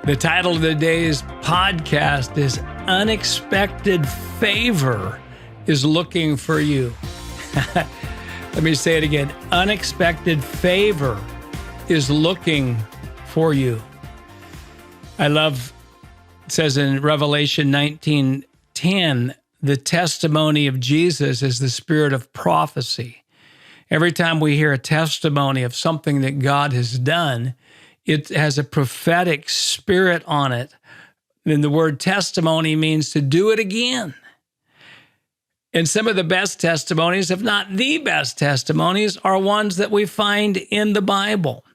The title of today's podcast is Unexpected Favor is Looking for You. Let me say it again. Unexpected favor is looking for you. I love, it says in Revelation 19:10, the testimony of Jesus is the spirit of prophecy. Every time we hear a testimony of something that God has done, it has a prophetic spirit on it. And the word testimony means to do it again. And some of the best testimonies, if not the best testimonies, are ones that we find in the Bible.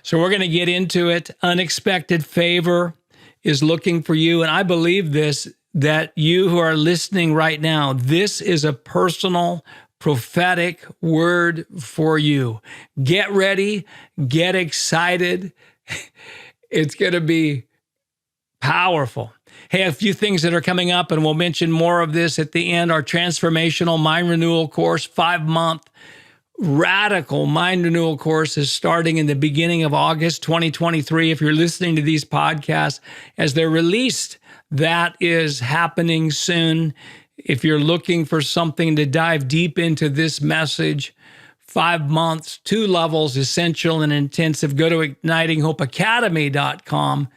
So we're going to get into it. Unexpected favor is looking for you. And I believe this, that you who are listening right now, this is a personal prophetic word for you. Get ready, get excited. It's going to be powerful. Hey, a few things that are coming up, and we'll mention more of this at the end. Our transformational mind renewal course, 5-month radical mind renewal course is starting in the beginning of August 2023. If you're listening to these podcasts as they're released, that is happening soon. If you're looking for something to dive deep into this message, 5 months, 2 levels, essential and intensive, go to ignitinghopeacademy.com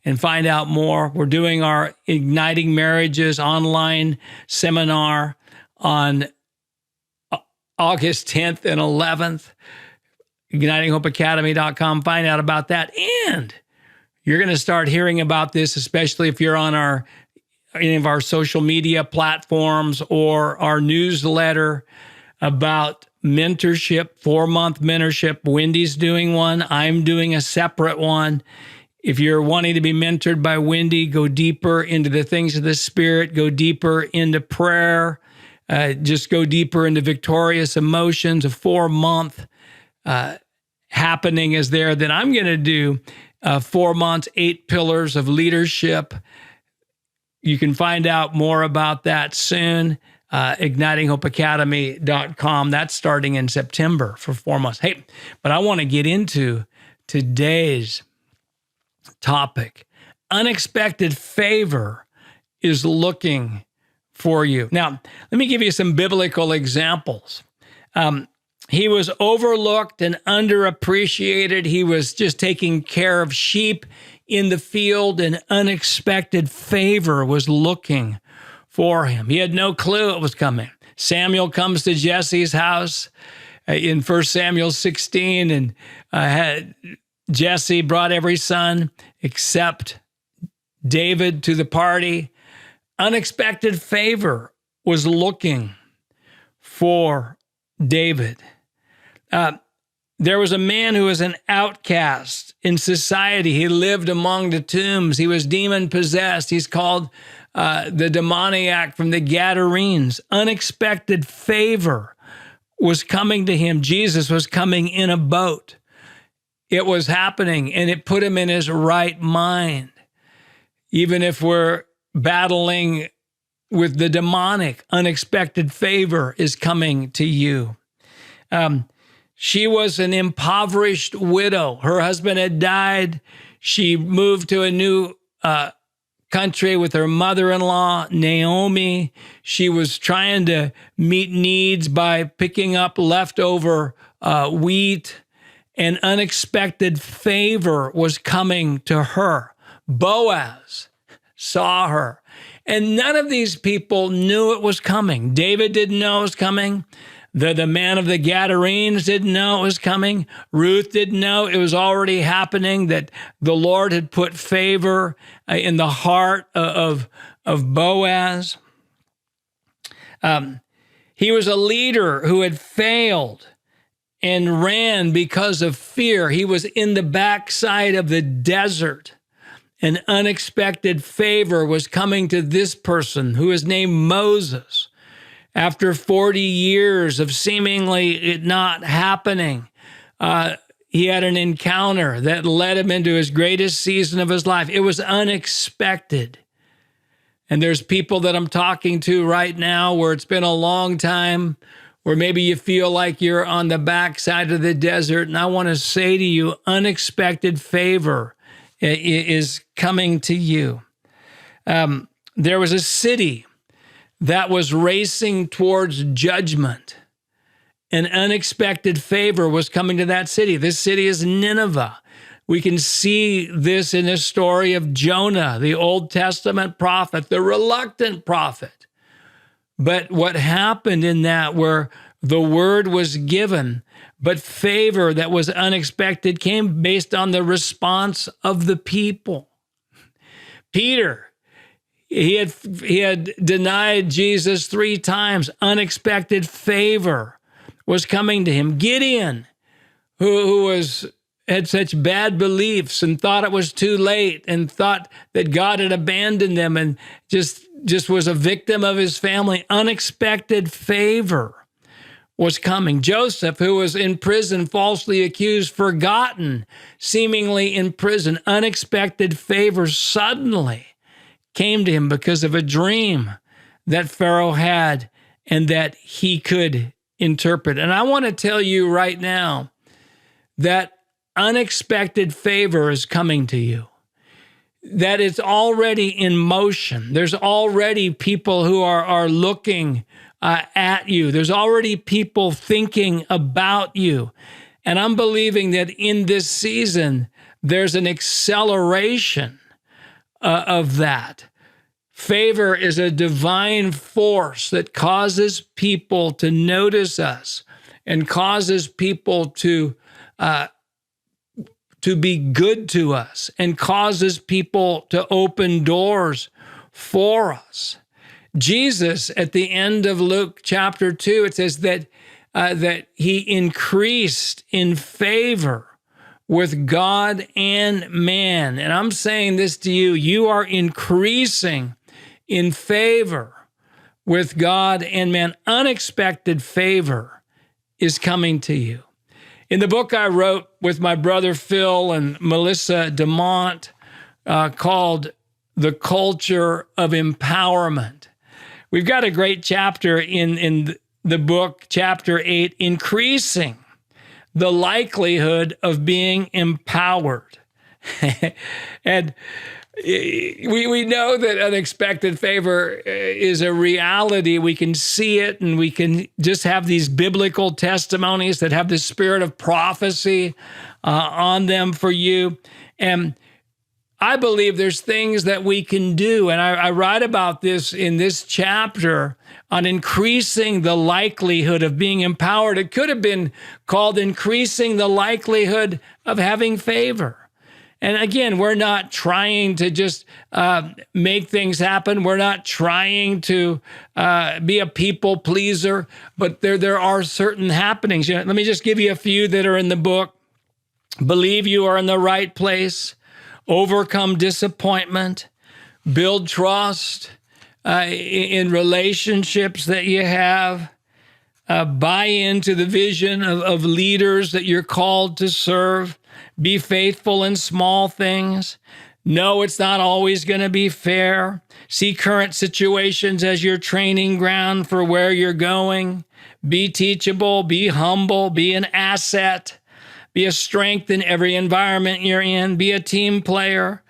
and find out more. We're doing our Igniting Marriages online seminar on August 10th and 11th. ignitinghopeacademy.com. Find out about that. And you're going to start hearing about this, especially if you're on any of our social media platforms or our newsletter about mentorship, 4-month mentorship. Wendy's doing one. I'm doing a separate one. If you're wanting to be mentored by Wendy, go deeper into the things of the Spirit, go deeper into prayer, just go deeper into victorious emotions. A 4-month happening is there. Then I'm going to do 4 months, 8 pillars of leadership. You can find out more about that soon. ignitinghopeacademy.com. That's starting in September for 4 months. Hey, but I want to get into today's topic. Unexpected favor is looking for you. Now, let me give you some biblical examples. He was overlooked and underappreciated. He was just taking care of sheep in the field, and unexpected favor was looking for him. He had no clue it was coming. Samuel comes to Jesse's house in 1 Samuel 16, and Jesse brought every son except David to the party. Unexpected favor was looking for David. There was a man who was an outcast in society. He lived among the tombs. He was demon-possessed. He's called the demoniac from the Gadarenes. Unexpected favor was coming to him. Jesus was coming in a boat. It was happening, and it put him in his right mind. Even if we're battling with the demonic, unexpected favor is coming to you. She was an impoverished widow. Her husband had died. She moved to a new country with her mother-in-law, Naomi. She was trying to meet needs by picking up leftover wheat, and unexpected favor was coming to her. Boaz saw her, and none of these people knew it was coming. David didn't know it was coming. The man of the Gadarenes didn't know it was coming. Ruth didn't know it was already happening, that the Lord had put favor in the heart of Boaz. He was a leader who had failed and ran because of fear. He was in the backside of the desert. An unexpected favor was coming to this person who is named Moses. After 40 years of seemingly it not happening, he had an encounter that led him into his greatest season of his life. It was unexpected. And there's people that I'm talking to right now where it's been a long time, where maybe you feel like you're on the backside of the desert. And I want to say to you, unexpected favor is coming to you. There was a city that was racing towards judgment. An unexpected favor was coming to that city. This city is Nineveh. We can see this in the story of Jonah, the Old Testament prophet, the reluctant prophet. But what happened in that, where the word was given, but favor that was unexpected came based on the response of the people. Peter, he had denied Jesus 3 times. Unexpected favor was coming to him. Gideon, who had such bad beliefs and thought it was too late and thought that God had abandoned them and just was a victim of his family. Unexpected favor was coming. Joseph, who was in prison, falsely accused, forgotten, seemingly in prison. Unexpected favor suddenly came to him because of a dream that Pharaoh had and that he could interpret. And I want to tell you right now that unexpected favor is coming to you, that it's already in motion. There's already people who are looking at you. There's already people thinking about you. And I'm believing that in this season, there's an acceleration of that. Favor is a divine force that causes people to notice us and causes people to be good to us and causes people to open doors for us. Jesus, at the end of Luke chapter 2, it says that he increased in favor with God and man. And I'm saying this to you, you are increasing in favor with God and man. Unexpected favor is coming to you. In the book I wrote with my brother Phil and Melissa DeMont called The Culture of Empowerment, we've got a great chapter in the book, chapter 8, increasing the likelihood of being empowered. And we know that unexpected favor is a reality. We can see it, and we can just have these biblical testimonies that have the spirit of prophecy on them for you. And I believe there's things that we can do, and I write about this in this chapter on increasing the likelihood of being empowered. It could have been called increasing the likelihood of having favor. And again, we're not trying to just make things happen. We're not trying to be a people pleaser, but there are certain happenings. Let me just give you a few that are in the book. Believe you are in the right place. Overcome disappointment. Build trust in relationships that you have. Buy into the vision of leaders that you're called to serve. Be faithful in small things. No, it's not always going to be fair. See current situations as your training ground for where you're going. Be teachable, be humble, be an asset. Be a strength in every environment you're in. Be a team player.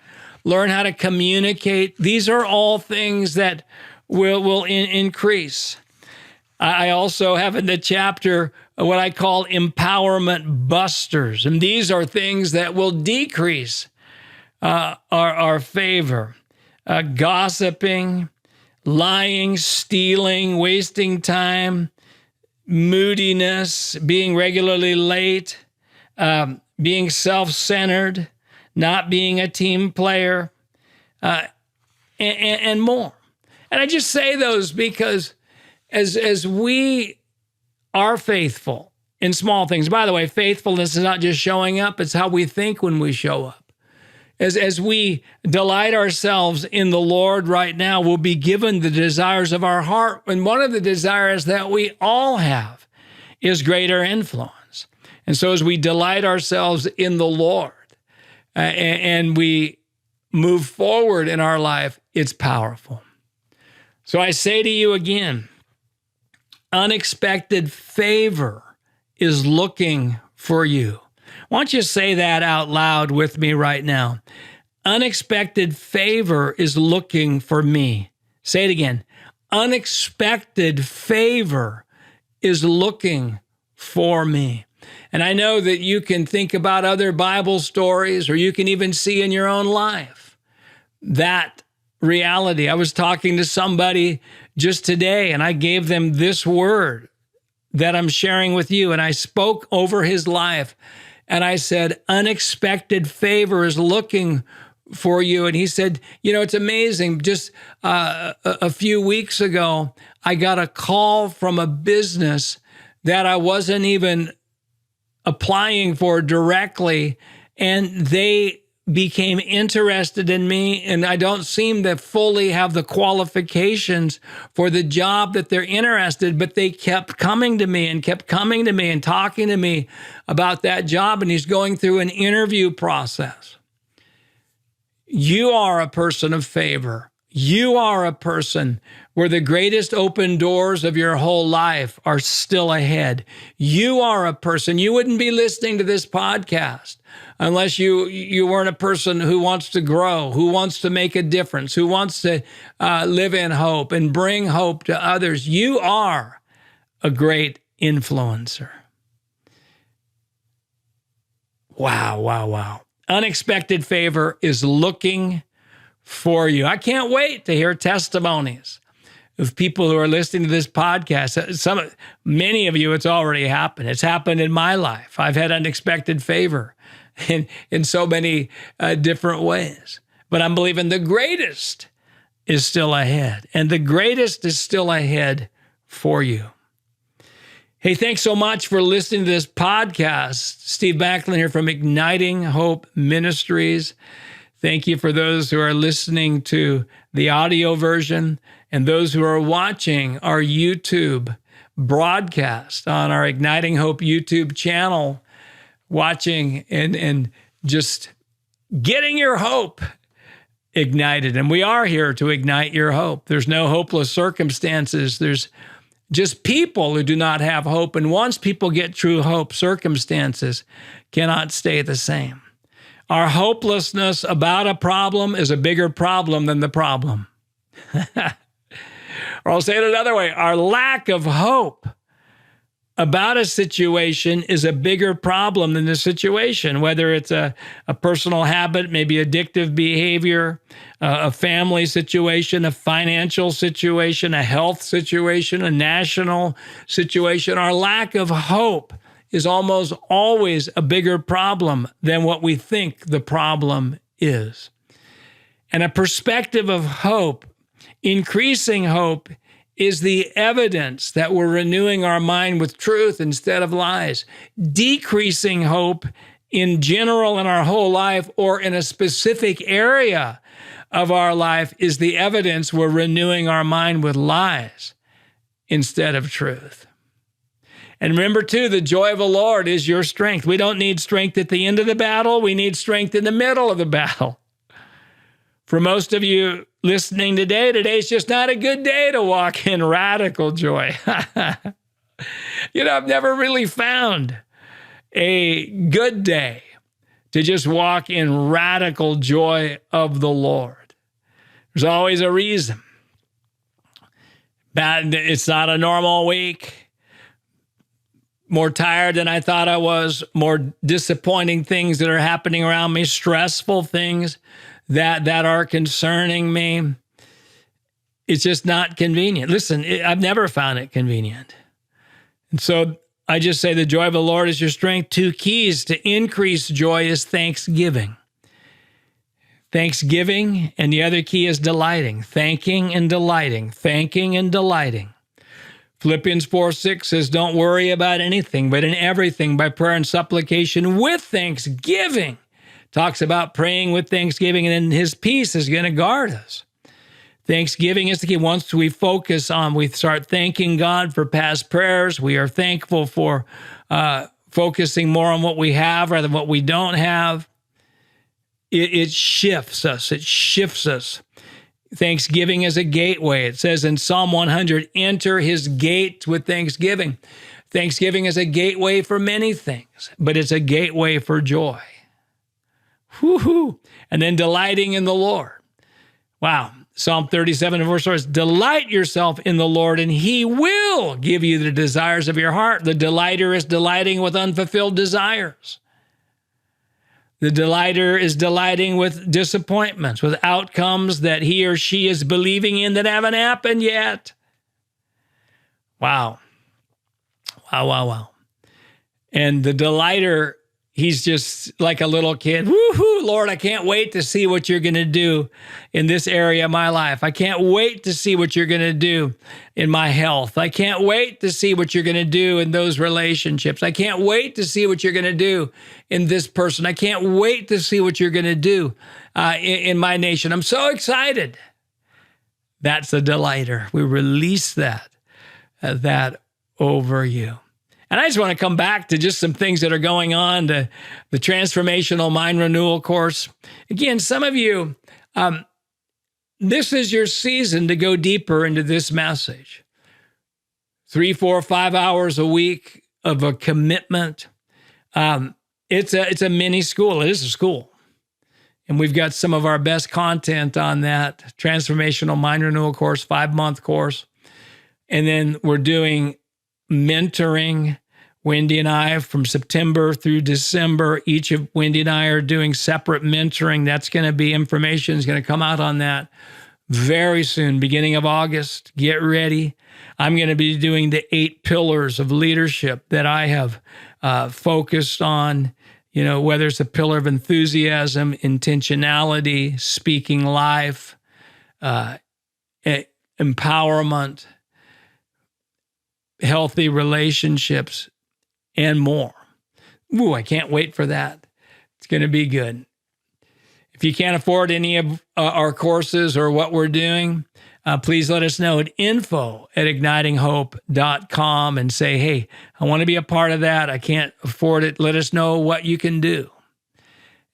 Learn how to communicate. These are all things that will increase. I also have in the chapter what I call empowerment busters. And these are things that will decrease our favor. Gossiping, lying, stealing, wasting time, moodiness, being regularly late, being self-centered, not being a team player, and more. And I just say those because as we are faithful in small things. By the way, faithfulness is not just showing up, it's how we think when we show up. As we delight ourselves in the Lord right now, we'll be given the desires of our heart. And one of the desires that we all have is greater influence. And so as we delight ourselves in the Lord and we move forward in our life, it's powerful. So I say to you again, unexpected favor is looking for you. Why don't you say that out loud with me right now? Unexpected favor is looking for me. Say it again. Unexpected favor is looking for me. And I know that you can think about other Bible stories, or you can even see in your own life that reality. I was talking to somebody just today, and I gave them this word that I'm sharing with you, and I spoke over his life, and I said, unexpected favor is looking for you. And he said, it's amazing. Just a few weeks ago, I got a call from a business that I wasn't even applying for directly, and they became interested in me, and I don't seem to fully have the qualifications for the job that they're interested, but they kept coming to me and talking to me about that job, and he's going through an interview process. You are a person of favor. You are a person where the greatest open doors of your whole life are still ahead. You are a person, you wouldn't be listening to this podcast unless you weren't a person who wants to grow, who wants to make a difference, who wants to live in hope and bring hope to others. You are a great influencer. Wow. Unexpected favor is looking for you. I can't wait to hear testimonies of people who are listening to this podcast. Many of you, it's already happened. It's happened in my life. I've had unexpected favor in so many different ways. But I'm believing the greatest is still ahead, and the greatest is still ahead for you. Hey, thanks so much for listening to this podcast. Steve Backlund here from Igniting Hope Ministries. Thank you for those who are listening to the audio version and those who are watching our YouTube broadcast on our Igniting Hope YouTube channel, watching and just getting your hope ignited. And we are here to ignite your hope. There's no hopeless circumstances. There's just people who do not have hope. And once people get true hope, circumstances cannot stay the same. Our hopelessness about a problem is a bigger problem than the problem. Or I'll say it another way. Our lack of hope about a situation is a bigger problem than the situation, whether it's a personal habit, maybe addictive behavior, a family situation, a financial situation, a health situation, a national situation. Our lack of hope is almost always a bigger problem than what we think the problem is. And a perspective of hope, increasing hope, is the evidence that we're renewing our mind with truth instead of lies. Decreasing hope in general in our whole life or in a specific area of our life is the evidence we're renewing our mind with lies instead of truth. And remember, too, the joy of the Lord is your strength. We don't need strength at the end of the battle. We need strength in the middle of the battle. For most of you listening today's just not a good day to walk in radical joy. I've never really found a good day to just walk in radical joy of the Lord. There's always a reason. It's not a normal week. More tired than I thought I was. More disappointing things that are happening around me. Stressful things that are concerning me. It's just not convenient. Listen, I've never found it convenient. And so I just say the joy of the Lord is your strength. 2 keys to increase joy is thanksgiving. Thanksgiving, and the other key is delighting. Thanking and delighting. Thanking and delighting. Philippians 4:6 says, don't worry about anything, but in everything by prayer and supplication with thanksgiving. Talks about praying with thanksgiving, and then his peace is going to guard us. Thanksgiving is the key. Once we start thanking God for past prayers, we are thankful for focusing more on what we have rather than what we don't have. It shifts us. It shifts us. Thanksgiving is a gateway. It says in Psalm 100, enter his gates with thanksgiving. Thanksgiving is a gateway for many things, but it's a gateway for joy. Woo-hoo. And then delighting in the Lord. Wow. Psalm 37 verse 4 says, delight yourself in the Lord, and he will give you the desires of your heart. The delighter is delighting with unfulfilled desires. The delighter is delighting with disappointments, with outcomes that he or she is believing in that haven't happened yet. Wow. Wow, wow, wow. And the delighter, he's just like a little kid. Woohoo, Lord, I can't wait to see what you're going to do in this area of my life. I can't wait to see what you're going to do in my health. I can't wait to see what you're going to do in those relationships. I can't wait to see what you're going to do in this person. I can't wait to see what you're going to do in my nation. I'm so excited. That's the delighter. We release that over you. And I just want to come back to just some things that are going on, to the Transformational Mind Renewal course. Again, some of you, this is your season to go deeper into this message. 3, 4, 5 hours a week of a commitment. It's a mini school. It is a school. And we've got some of our best content on that Transformational Mind Renewal course, 5-month course. And then we're doing mentoring. Wendy and I, from September through December, each of Wendy and I are doing separate mentoring. That's going to be, information is going to come out on that very soon, beginning of August. Get ready. I'm going to be doing the 8 pillars of leadership that I have focused on, whether it's a pillar of enthusiasm, intentionality, speaking life, empowerment, healthy relationships, and more. Ooh, I can't wait for that. It's going to be good. If you can't afford any of our courses or what we're doing, please let us know at info@ignitinghope.com and say, hey, I want to be a part of that. I can't afford it. Let us know what you can do.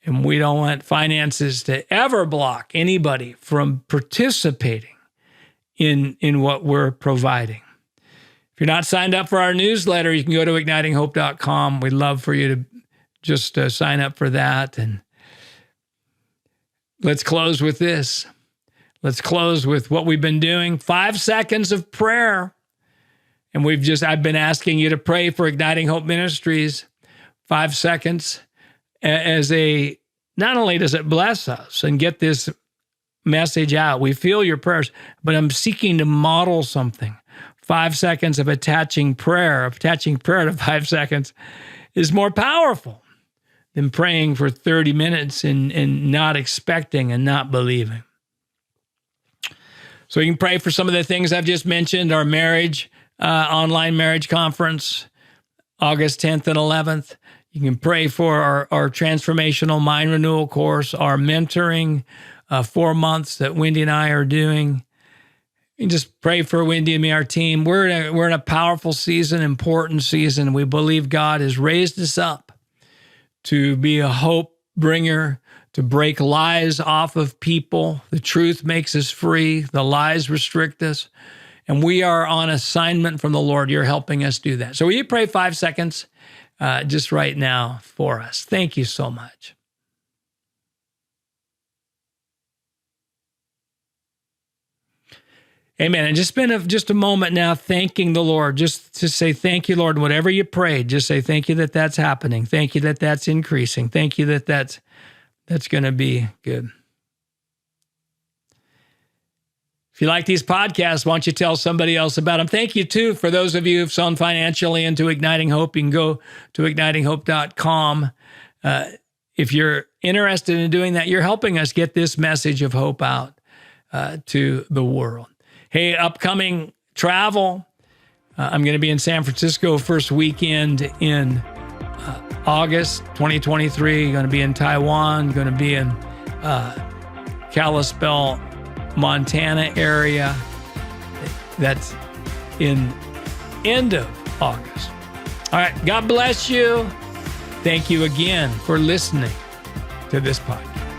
And we don't want finances to ever block anybody from participating in what we're providing. If you're not signed up for our newsletter, you can go to ignitinghope.com. We'd love for you to just sign up for that. And let's close with this. Let's close with what we've been doing. 5 seconds of prayer. And I've been asking you to pray for Igniting Hope Ministries. 5 seconds not only does it bless us and get this message out, we feel your prayers, but I'm seeking to model something. 5 seconds of attaching prayer to 5 seconds is more powerful than praying for 30 minutes and not expecting and not believing. So you can pray for some of the things I've just mentioned, our online marriage conference, August 10th and 11th. You can pray for our Transformational Mind Renewal course, our mentoring 4 months that Wendy and I are doing. You can just pray for Wendy and me, our team. We're in a powerful season, important season. We believe God has raised us up to be a hope bringer, to break lies off of people. The truth makes us free. The lies restrict us. And we are on assignment from the Lord. You're helping us do that. So will you pray 5 seconds just right now for us? Thank you so much. Amen. And just spend just a moment now thanking the Lord. Just to say thank you, Lord. Whatever you prayed, just say thank you that that's happening. Thank you that that's increasing. Thank you that that's going to be good. If you like these podcasts, why don't you tell somebody else about them? Thank you, too, for those of you who've sown financially into Igniting Hope. You can go to ignitinghope.com. If you're interested in doing that, you're helping us get this message of hope out to the world. Hey, upcoming travel. I'm going to be in San Francisco first weekend in August 2023. Going to be in Taiwan. Going to be in Kalispell, Montana area. That's in end of August. All right. God bless you. Thank you again for listening to this podcast.